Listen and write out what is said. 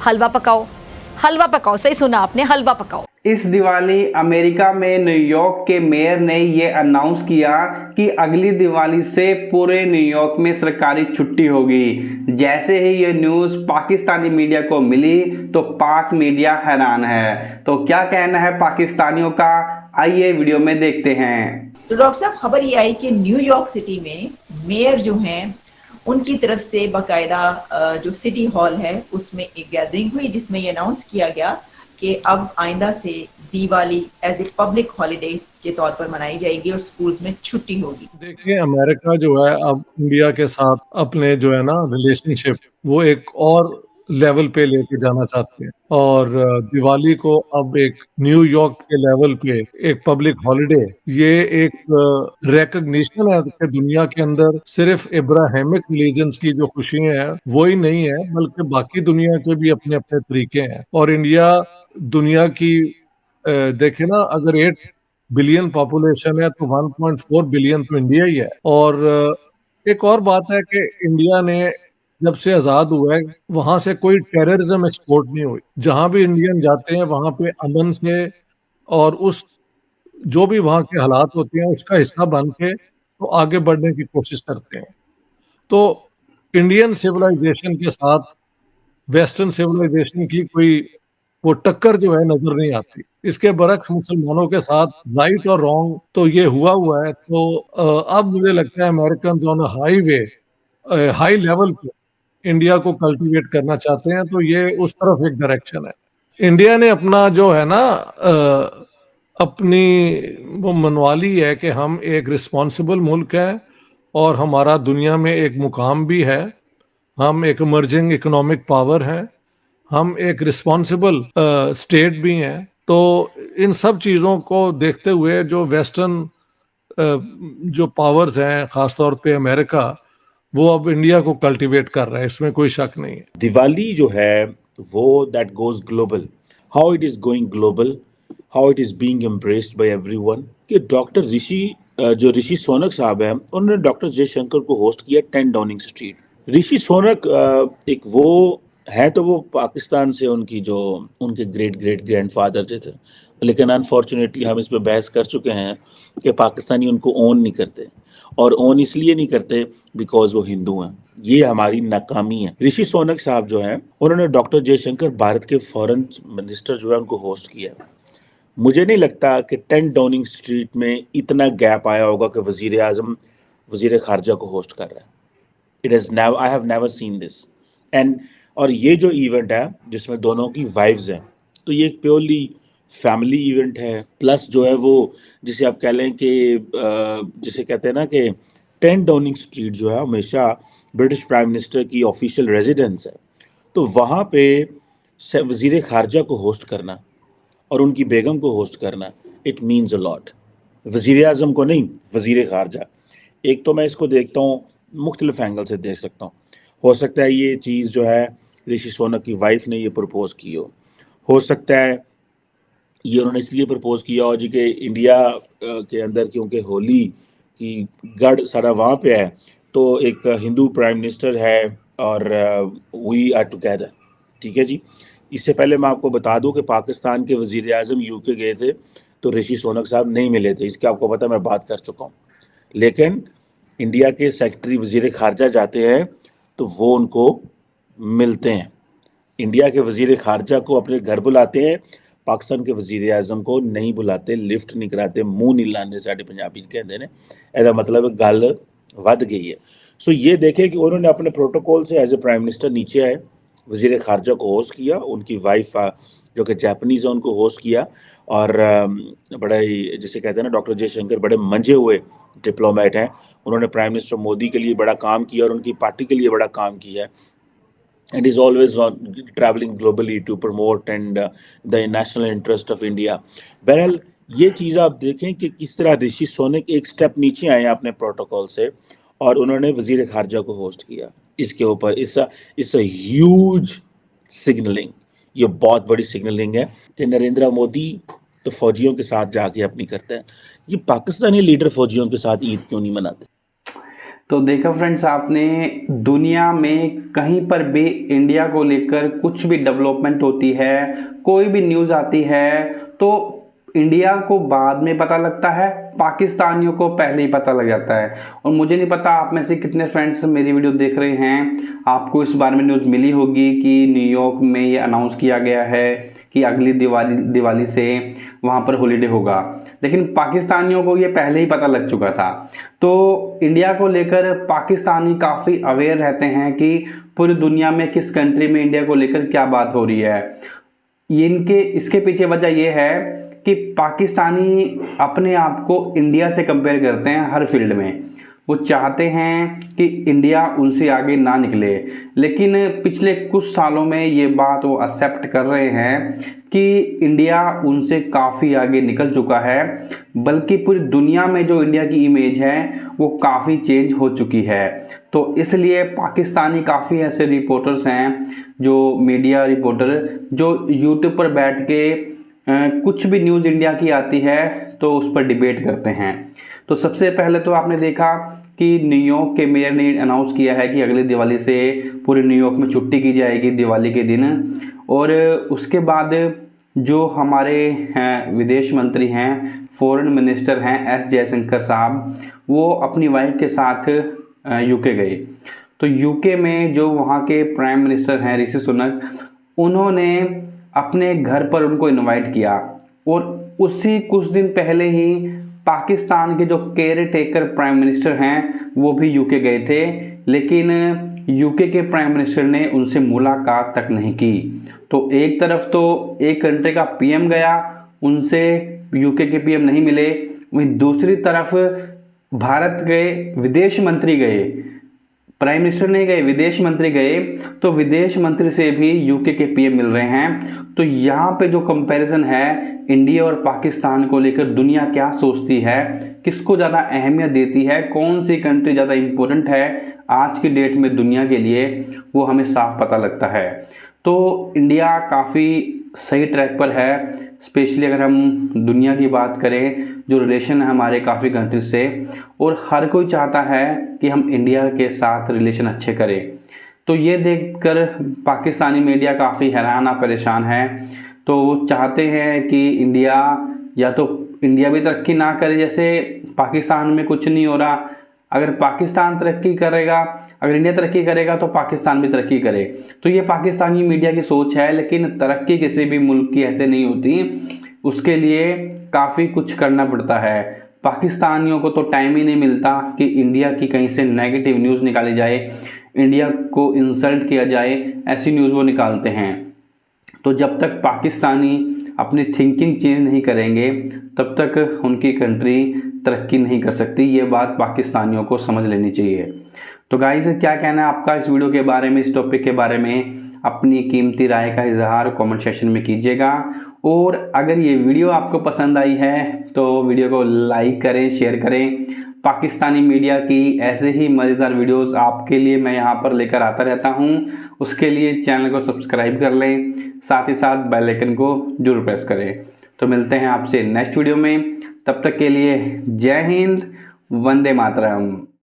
हलवा पकाओ, हलवा पकाओ, सही सुना आपने, हलवा पकाओ। इस दिवाली अमेरिका में न्यूयॉर्क के मेयर ने ये अनाउंस किया कि अगली दिवाली से पूरे न्यूयॉर्क में सरकारी छुट्टी होगी। जैसे ही ये न्यूज़ पाकिस्तानी मीडिया को मिली तो पाक मीडिया हैरान है। तो क्या कहना है पाकिस्तानियों का, आइए वीडियो में देखते हैं। तो डॉक्टर साहब, खबर ये आई कि न्यूयॉर्क सिटी में मेयर जो हैं उनकी तरफ से बाकायदा जो सिटी हॉल है उसमें एक गैदरिंग हुई जिसमें ये अनाउंस किया गया कि अब आइंदा से Diwali as a public holiday के तौर पर मनाई जाएगी और स्कूल्स में छुट्टी होगी। देखिए, अमेरिका जो है अब इंडिया के साथ अपने जो है ना रिलेशनशिप वो एक और लेवल पे लेके जाना चाहते हैं और दिवाली को अब एक न्यूयॉर्क के लेवल पे एक पब्लिक हॉलिडे, ये एक रिकग्निशन है कि दुनिया के अंदर सिर्फ इब्राहिमिक रिलीजन्स की जो खुशियां हैं वो ही नहीं है, बल्कि बाकी दुनिया के भी अपने अपने तरीके हैं। और इंडिया दुनिया की देखे ना, अगर 8 बिलियन पॉपुलेशन है तो 1.4 बिलियन तो इंडिया ही है। और एक और बात है कि इंडिया ने जब से आजाद हुआ है वहां से कोई टेररिज्म एक्सपोर्ट नहीं हुई। जहां भी इंडियन जाते हैं वहां पे अमन से और उस जो भी वहां के हालात होते हैं उसका हिस्सा बन के तो आगे बढ़ने की कोशिश करते हैं। तो इंडियन सिविलाइजेशन के साथ वेस्टर्न सिविलाइजेशन की कोई वो टक्कर जो है नजर नहीं आती। इसके बरक्स मुसलमानों के साथ राइट और रॉन्ग तो ये हुआ है। तो अब मुझे लगता है अमेरिकन ऑन हाई लेवल पे इंडिया को कल्टीवेट करना चाहते हैं, तो ये उस तरफ एक डायरेक्शन है। इंडिया ने अपना जो है ना अपनी वो मनवा ली है कि हम एक रिस्पॉन्सिबल मुल्क है और हमारा दुनिया में एक मुकाम भी है। हम एक इमर्जिंग इकोनॉमिक पावर हैं, हम एक रिस्पॉन्सिबल स्टेट भी हैं। तो इन सब चीज़ों को देखते हुए जो वेस्टर्न जो पावर्स हैं, खासतौर पे अमेरिका, वो अब इंडिया को कल्टीवेट कर रहा है, इसमें कोई शक नहीं है। दिवाली जो है वो that goes global, how it is going global, how it is being embraced by everyone. कि डॉक्टर ऋषि सोनक साहब हैं, उन्होंने डॉक्टर जयशंकर को होस्ट किया 10 डाउनिंग स्ट्रीट। ऋषि सोनक एक वो है, तो वो पाकिस्तान से उनके ग्रेट ग्रेट ग्रैंडफादर थे, लेकिन अनफॉर्चुनेटली हम इस पे बहस कर चुके हैं कि पाकिस्तानी उनको ओन नहीं करते, और ओन इसलिए नहीं करते बिकॉज वो हिंदू हैं। ये हमारी नाकामी है। ऋषि सोनक साहब जो हैं उन्होंने डॉक्टर जयशंकर, भारत के फॉरेन मिनिस्टर जो है, उनको होस्ट किया। मुझे नहीं लगता कि 10 डाउनिंग स्ट्रीट में इतना गैप आया होगा कि वजीर आजम वजीर खारजा को होस्ट कर रहा है। It is never, I have never seen this. और ये जो इवेंट है जिसमें दोनों की वाइफ्स हैं, तो ये एक प्योरली फैमिली इवेंट है। प्लस जो है वो जिसे आप कह लें कि जिसे कहते हैं ना कि 10 डाउनिंग स्ट्रीट जो है हमेशा ब्रिटिश प्राइम मिनिस्टर की ऑफिशियल रेजिडेंस है। तो वहाँ पे वजीर खारजा को होस्ट करना और उनकी बेगम को होस्ट करना, इट मीन्स अ लॉट। वजीर आजम को नहीं, वजीर खारजा। एक तो मैं इसको देखता हूँ मुख्तलिफ एंगल से देख सकता हूँ। हो सकता है ये चीज़ जो है ऋषि सोनक की वाइफ ने ये प्रपोज की हो सकता है ये उन्होंने इसलिए प्रपोज किया हो जी कि इंडिया के अंदर क्योंकि होली की गढ़ सारा वहाँ पे है, तो एक हिंदू प्राइम मिनिस्टर है और वी आर टुगेदर। ठीक है जी। इससे पहले मैं आपको बता दूं कि पाकिस्तान के वजीर आजम यूके गए थे तो ऋषि सोनक साहब नहीं मिले थे, इसके आपको पता, मैं बात कर चुका हूँ। लेकिन इंडिया के सेक्रेटरी वजीर खारजा जाते हैं तो वो उनको मिलते हैं। इंडिया के वजीर खारजा को अपने घर बुलाते हैं, पाकिस्तान के वजीर आजम को नहीं बुलाते, लिफ्ट नहीं कराते, मुंह नहीं लाते, साढ़े पंजाबी कहते हैं। ऐसा मतलब गल वध गई है। सो ये देखें कि उन्होंने अपने प्रोटोकॉल से एज ए प्राइम मिनिस्टर नीचे आए, वजीर खारजा को होस्ट किया, उनकी वाइफ जो कि जापानीज है उनको होस्ट किया, और बड़ा ही जिसे कहते हैं ना, डॉक्टर जयशंकर बड़े मंजे हुए डिप्लोमेट हैं। उन्होंने प्राइम मिनिस्टर मोदी के लिए बड़ा काम किया और उनकी पार्टी के लिए बड़ा काम किया है, and is always traveling globally to promote and the national interest of India. बहरहाल ये चीज़ आप देखें कि किस तरह ऋषि सोनक एक स्टेप नीचे आए अपने प्रोटोकॉल से और उन्होंने वजीर खारजा को होस्ट किया। इसके ऊपर इस ह्यूज सिग्नलिंग, ये बहुत बड़ी सिग्नलिंग है कि नरेंद्र मोदी तो फौजियों के साथ जाके अपनी करते हैं, ये पाकिस्तानी लीडर फौजियों के साथ ईद क्यों नहीं मनाते? तो देखा फ्रेंड्स, आपने दुनिया में कहीं पर भी इंडिया को लेकर कुछ भी डेवलपमेंट होती है, कोई भी न्यूज़ आती है, तो इंडिया को बाद में पता लगता है, पाकिस्तानियों को पहले ही पता लग जाता है। और मुझे नहीं पता आप में से कितने फ्रेंड्स मेरी वीडियो देख रहे हैं, आपको इस बारे में न्यूज़ मिली होगी कि न्यूयॉर्क में ये अनाउंस किया गया है कि अगली दिवाली से वहाँ पर हॉलीडे होगा, लेकिन पाकिस्तानियों को ये पहले ही पता लग चुका था। तो इंडिया को लेकर पाकिस्तानी काफ़ी अवेयर रहते हैं कि पूरी दुनिया में किस कंट्री में इंडिया को लेकर क्या बात हो रही है। इसके पीछे वजह यह है कि पाकिस्तानी अपने आप को इंडिया से कंपेयर करते हैं हर फील्ड में। वो चाहते हैं कि इंडिया उनसे आगे ना निकले, लेकिन पिछले कुछ सालों में ये बात वो एक्सेप्ट कर रहे हैं कि इंडिया उनसे काफ़ी आगे निकल चुका है, बल्कि पूरी दुनिया में जो इंडिया की इमेज है वो काफ़ी चेंज हो चुकी है। तो इसलिए पाकिस्तानी काफ़ी ऐसे रिपोर्टर्स हैं, जो मीडिया रिपोर्टर, जो यूट्यूब पर बैठ के कुछ भी न्यूज़ इंडिया की आती है तो उस पर डिबेट करते हैं। तो सबसे पहले तो आपने देखा कि न्यूयॉर्क के मेयर ने अनाउंस किया है कि अगली दिवाली से पूरे न्यूयॉर्क में छुट्टी की जाएगी दिवाली के दिन। और उसके बाद जो हमारे विदेश मंत्री हैं, फॉरेन मिनिस्टर हैं एस जयशंकर साहब, वो अपनी वाइफ के साथ यूके गए। तो यूके में जो वहाँ के प्राइम मिनिस्टर हैं ऋषि सुनक, उन्होंने अपने घर पर उनको इनवाइट किया। और उसी कुछ दिन पहले ही पाकिस्तान के जो केयर टेकर प्राइम मिनिस्टर हैं वो भी यूके गए थे, लेकिन यूके के प्राइम मिनिस्टर ने उनसे मुलाकात तक नहीं की। तो एक तरफ तो एक कंट्री का पीएम गया, उनसे यूके के पीएम नहीं मिले, वहीं दूसरी तरफ भारत गए विदेश मंत्री गए, प्राइम मिनिस्टर नहीं गए, विदेश मंत्री गए, तो विदेश मंत्री से भी यूके के पीएम मिल रहे हैं। तो यहाँ पे जो कंपैरिजन है इंडिया और पाकिस्तान को लेकर, दुनिया क्या सोचती है, किसको ज़्यादा अहमियत देती है, कौन सी कंट्री ज़्यादा इम्पोर्टेंट है आज की डेट में दुनिया के लिए, वो हमें साफ पता लगता है। तो इंडिया काफ़ी सही ट्रैक पर है, स्पेशली अगर हम दुनिया की बात करें, जो रिलेशन है हमारे काफ़ी कंट्रीज से, और हर कोई चाहता है कि हम इंडिया के साथ रिलेशन अच्छे करें। तो ये देखकर पाकिस्तानी मीडिया काफ़ी हैरान और परेशान है। तो वो चाहते हैं कि इंडिया भी तरक्की ना करे, जैसे पाकिस्तान में कुछ नहीं हो रहा। अगर पाकिस्तान तरक्की करेगा, अगर इंडिया तरक्की करेगा तो पाकिस्तान भी तरक्की करे। तो ये पाकिस्तानी मीडिया की सोच है, लेकिन तरक्की किसी भी मुल्क की ऐसे नहीं होती, उसके लिए काफ़ी कुछ करना पड़ता है। पाकिस्तानियों को तो टाइम ही नहीं मिलता कि इंडिया की कहीं से नेगेटिव न्यूज़ निकाली जाए, इंडिया को इंसल्ट किया जाए, ऐसी न्यूज़ वो निकालते हैं। तो जब तक पाकिस्तानी अपनी थिंकिंग चेंज नहीं करेंगे तब तक उनकी कंट्री तरक्की नहीं कर सकती। ये बात पाकिस्तानियों को समझ लेनी चाहिए। तो गाइस, क्या कहना है आपका इस वीडियो के बारे में, इस टॉपिक के बारे में? अपनी कीमती राय का इजहार कमेंट सेक्शन में कीजिएगा। और अगर ये वीडियो आपको पसंद आई है तो वीडियो को लाइक करें, शेयर करें। पाकिस्तानी मीडिया की ऐसे ही मज़ेदार वीडियोस आपके लिए मैं यहाँ पर लेकर आता रहता हूँ। उसके लिए चैनल को सब्सक्राइब कर लें, साथ ही साथ बेल आइकन को जरूर प्रेस करें। तो मिलते हैं आपसे नेक्स्ट वीडियो में, तब तक के लिए जय हिंद, वंदे मातरम।